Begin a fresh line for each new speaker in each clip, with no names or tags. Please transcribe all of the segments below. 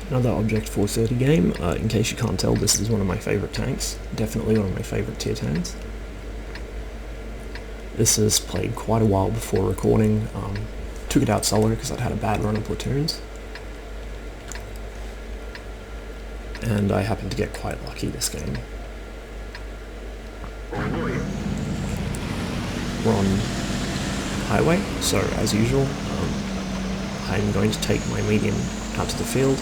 Another Object 430 game. In case you can't tell, this is one of my favourite tanks. Definitely one of my favourite tier tanks. This is played quite a while before recording. Took it out solo because I'd had a bad run of platoons. And I happened to get quite lucky this game. We're on highway, so as usual, I'm going to take my medium out to the field.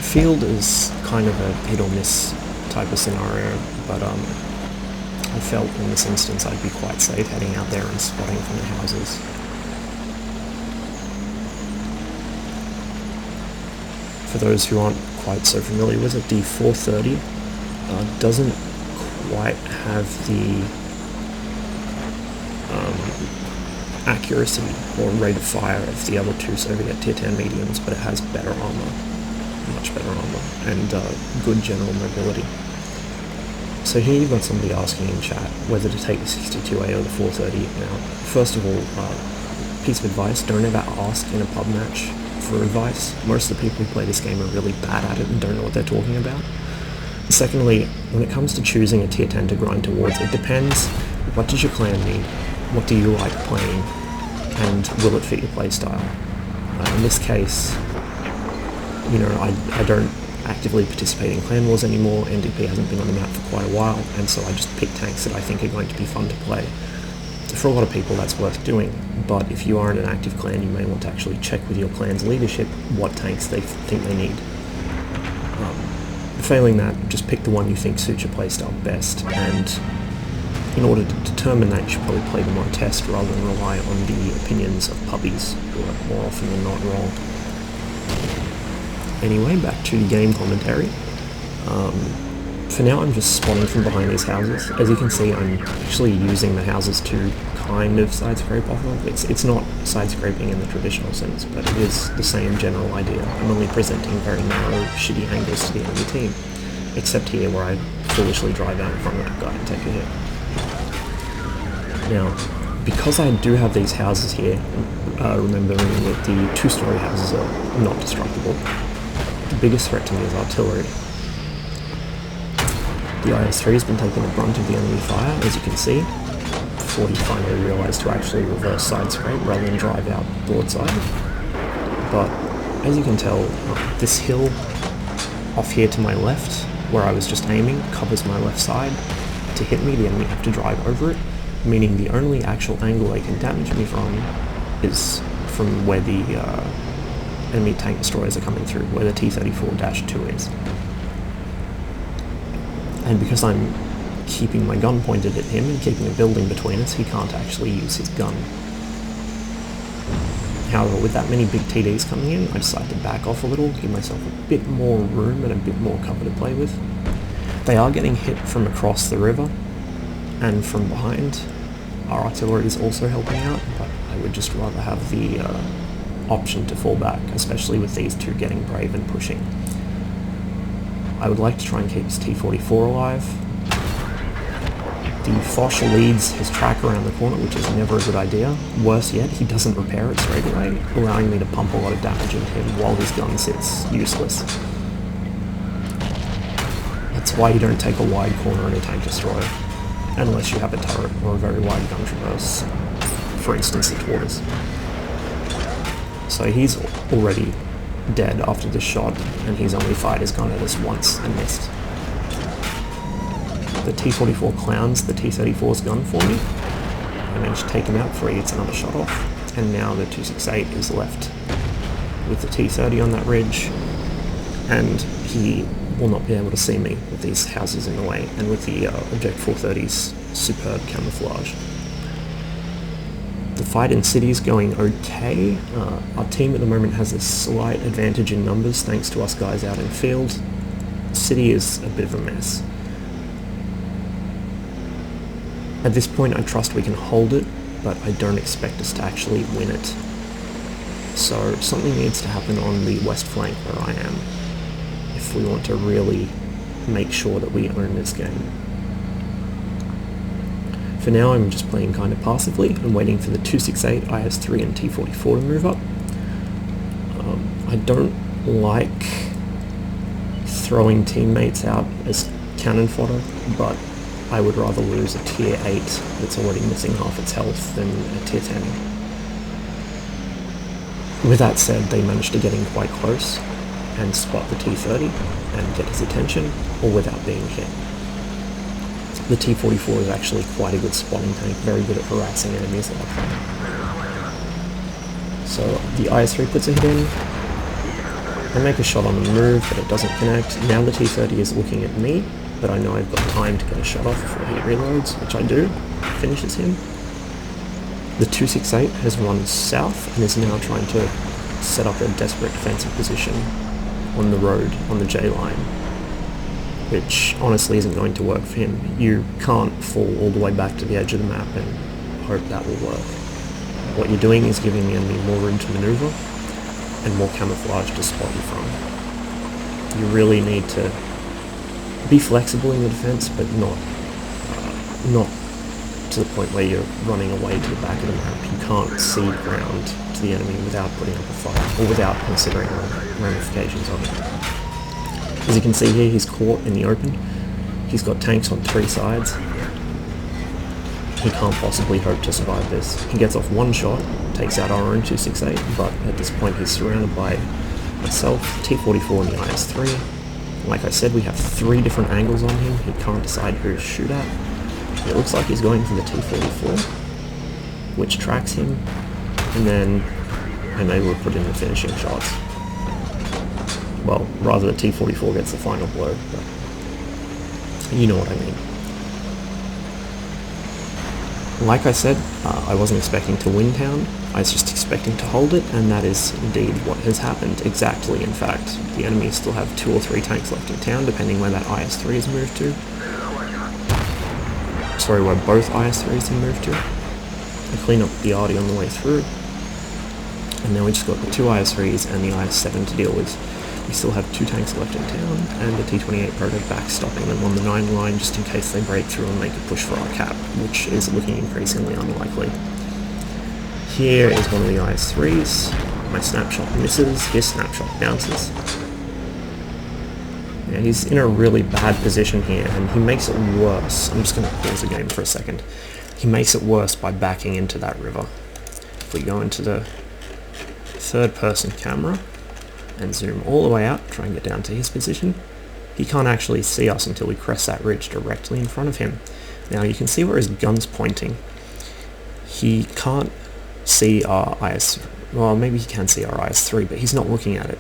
Field is kind of a hit or miss type of scenario, but I felt in this instance I'd be quite safe heading out there and spotting from the houses. For those who aren't quite so familiar with it, the 430 doesn't quite have the accuracy or rate of fire of the other two Soviet tier 10 mediums, but it has better armor, much better armor, and good general mobility. So here you've got somebody asking in chat whether to take the 62A or the 430. Now, first of all, piece of advice, don't ever ask in a pub match for advice. Most of the people who play this game are really bad at it and don't know what they're talking about. Secondly, when it comes to choosing a tier 10 to grind towards, it depends. What does your clan need? What do you like playing? And will it fit your playstyle? In this case, you know, I don't actively participate in clan wars anymore. NDP hasn't been on the map for quite a while, and so I just pick tanks that I think are going to be fun to play. For a lot of people that's worth doing, but if you are in an active clan, you may want to actually check with your clan's leadership what tanks they think they need. Failing that, just pick the one you think suits your playstyle best, and in order to determine that, you should probably play them on test rather than rely on the opinions of puppies, who are more often than not wrong. Anyway, back to the game commentary. For now I'm just spawning from behind these houses. As you can see, I'm actually using the houses to kind of side scrape off of. It's not side scraping in the traditional sense, but it is the same general idea. I'm only presenting very narrow, shitty angles to the enemy team. Except here where I foolishly drive out in front of that guy and take a hit. Now, because I do have these houses here, remembering that the two-story houses are not destructible, the biggest threat to me is artillery. The IS-3 has been taking the brunt of the enemy fire, as you can see, before he finally realised to actually reverse side scrape rather than drive out broadside. But as you can tell, this hill off here to my left, where I was just aiming, covers my left side. To hit me, the enemy have to drive over it, meaning the only actual angle they can damage me from is from where the enemy tank destroyers are coming through, where the T-34-2 is. And because I'm keeping my gun pointed at him and keeping a building between us, he can't actually use his gun. However, with that many big TDs coming in, I decided to back off a little, give myself a bit more room and a bit more cover to play with. They are getting hit from across the river and from behind. Our artillery is also helping out, but I would just rather have the option to fall back, especially with these two getting brave and pushing. I would like to try and keep his T-44 alive. The Foch leads his track around the corner, which is never a good idea. Worse yet, he doesn't repair it straight away, allowing me to pump a lot of damage into him while his gun sits useless. That's why you don't take a wide corner in a tank destroyer, unless you have a turret or a very wide gun traverse, for instance the Tortoise. So he's already dead after this shot, and he's only fired his gun at us once and missed. The T-44 clowns the T-34's gun for me. I managed to take him out before he gets another shot off, and now the 268 is left with the T-30 on that ridge, and he will not be able to see me with these houses in the way, and with the Object 430's superb camouflage. The fight in City is going okay. Our team at the moment has a slight advantage in numbers thanks to us guys out in field. City is a bit of a mess. At this point I trust we can hold it, but I don't expect us to actually win it. So something needs to happen on the west flank where I am, if we want to really make sure that we own this game. For now I'm just playing kind of passively and waiting for the 268, IS-3 and T-44 to move up. I don't like throwing teammates out as cannon fodder, but I would rather lose a tier 8 that's already missing half its health than a tier 10. With that said, they managed to get in quite close and spot the T30 and get his attention, all without being hit. The T44 is actually quite a good spotting tank, very good at harassing enemies like that. So the IS-3 puts a hit in, I make a shot on the move, but it doesn't connect. Now the T30 is looking at me, but I know I've got time to get a shot off before he reloads, which I do, finishes him. The 268 has run south and is now trying to set up a desperate defensive position on the road, on the J line, which honestly isn't going to work for him. You can't fall all the way back to the edge of the map and hope that will work. What you're doing is giving the enemy more room to maneuver and more camouflage to spot you from. You really need to be flexible in your defense, but not to the point where you're running away to the back of the map. You can't cede ground to the enemy without putting up a fight, or without considering the ramifications of it. As you can see here, he's caught in the open. He's got tanks on 3 sides. He can't possibly hope to survive this. He gets off one shot, takes out our own 268, but at this point he's surrounded by myself, T44 and the IS-3. Like I said, we have 3 different angles on him. He can't decide who to shoot at. It looks like he's going for the T44, which tracks him, and then I'm able to put in the finishing shots. Well, rather the T44 gets the final blow, but you know what I mean. Like I said, I wasn't expecting to win town, I was just expecting to hold it, and that is indeed what has happened, exactly in fact. The enemy still have 2 or 3 tanks left in town, depending where that IS-3 is moved to. Sorry, where both IS-3s have moved to. I clean up the arty on the way through, and now we just got the 2 IS-3s and the IS-7 to deal with. We still have 2 tanks left in town, and the T-28 proto backstopping them on the 9 line just in case they break through and make a push for our cap, which is looking increasingly unlikely. Here is one of the IS-3s. My snapshot misses, his snapshot bounces. Yeah, he's in a really bad position here, and he makes it worse. I'm just going to pause the game for a second. He makes it worse by backing into that river. If we go into the third-person camera and zoom all the way out, try and get down to his position, he can't actually see us until we crest that ridge directly in front of him. Now you can see where his gun's pointing. He can't see our IS... well, maybe he can see our IS-3, but he's not looking at it.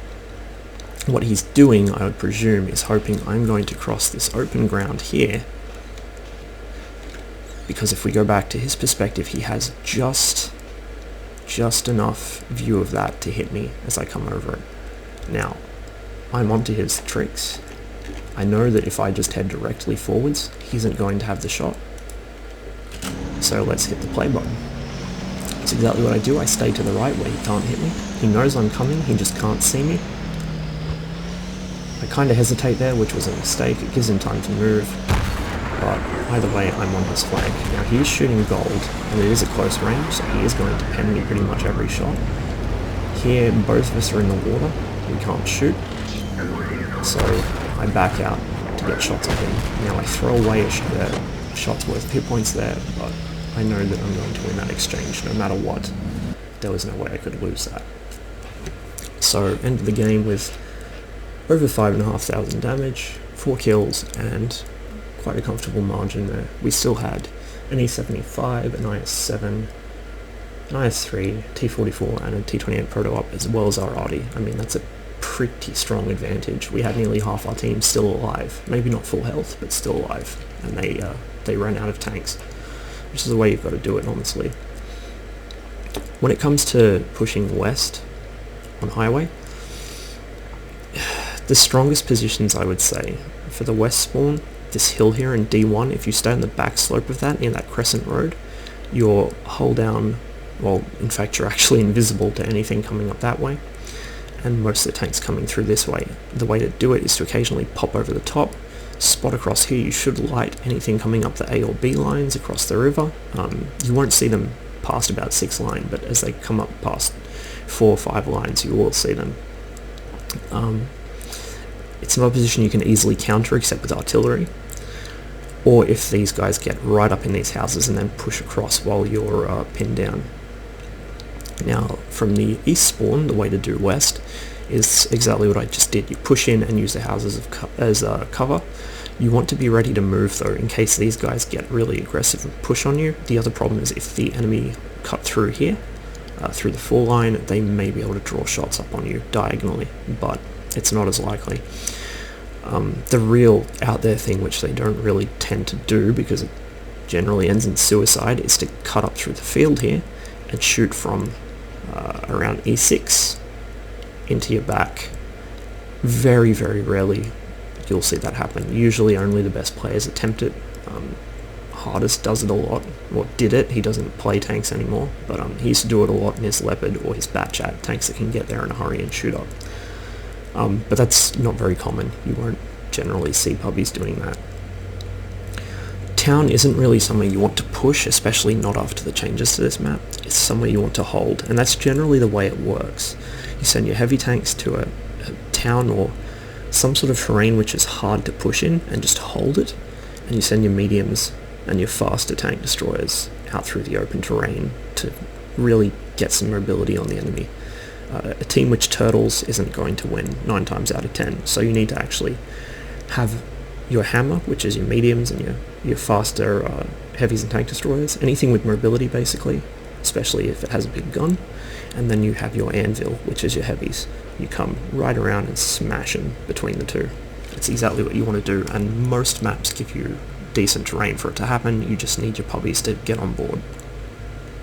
What he's doing, I would presume, is hoping I'm going to cross this open ground here, because if we go back to his perspective, he has just enough view of that to hit me as I come over it. Now, I'm onto his tricks. I know that if I just head directly forwards, he isn't going to have the shot. So let's hit the play button. That's exactly what I do. I stay to the right where he can't hit me. He knows I'm coming, he just can't see me. I kind of hesitate there, which was a mistake. It gives him time to move, but either way, I'm on his flank. Now he's shooting gold, and it is a close range, so he is going to pen me pretty much every shot. Here, both of us are in the water. We can't shoot, so I back out to get shots on him. Now I throw away a shot's worth of hit points there, but I know that I'm going to win that exchange no matter what. There was no way I could lose that. So, end of the game with over 5,500 damage, 4 kills, and quite a comfortable margin there. We still had an E75, an IS-7, an IS-3, T-44, and a T-28 proto up, as well as our arty. I mean, that's a pretty strong advantage. We had nearly half our team still alive. Maybe not full health, but still alive. And they ran out of tanks, which is the way you've got to do it, honestly. When it comes to pushing west on highway, the strongest positions, I would say, for the west spawn, this hill here in D1, if you stay on the back slope of that, near that crescent road, you're hull down, well, in fact, you're actually invisible to anything coming up that way, and most of the tanks coming through this way. The way to do it is to occasionally pop over the top, spot across here. You should light anything coming up the A or B lines across the river. You won't see them past about 6 line, but as they come up past 4 or 5 lines, you will see them. It's not a position you can easily counter except with artillery, or if these guys get right up in these houses and then push across while you're pinned down. Now, from the east spawn, the way to do west is exactly what I just did. You push in and use the houses as cover. You want to be ready to move though, in case these guys get really aggressive and push on you. The other problem is if the enemy cut through here, through the full line, they may be able to draw shots up on you diagonally, but it's not as likely. The real out there thing, which they don't really tend to do because it generally ends in suicide, is to cut up through the field here and shoot from around E6 into your back. Very, very rarely you'll see that happen. Usually only the best players attempt it. Hardest does it a lot, or did it. He doesn't play tanks anymore, but he used to do it a lot in his Leopard or his Batchat, tanks that can get there in a hurry and shoot up. But that's not very common. You won't generally see pubbies doing that. Town isn't really somewhere you want to push, especially not after the changes to this map. It's somewhere you want to hold, and that's generally the way it works. You send your heavy tanks to a town or some sort of terrain which is hard to push in and just hold it, and you send your mediums and your faster tank destroyers out through the open terrain to really get some mobility on the enemy. A team which turtles isn't going to win 9 times out of 10, so you need to actually have your hammer, which is your mediums, and your faster heavies and tank destroyers, anything with mobility basically, especially if it has a big gun, and then you have your anvil, which is your heavies. You come right around and smash them between the two. It's exactly what you want to do, and most maps give you decent terrain for it to happen. You just need your pubbies to get on board.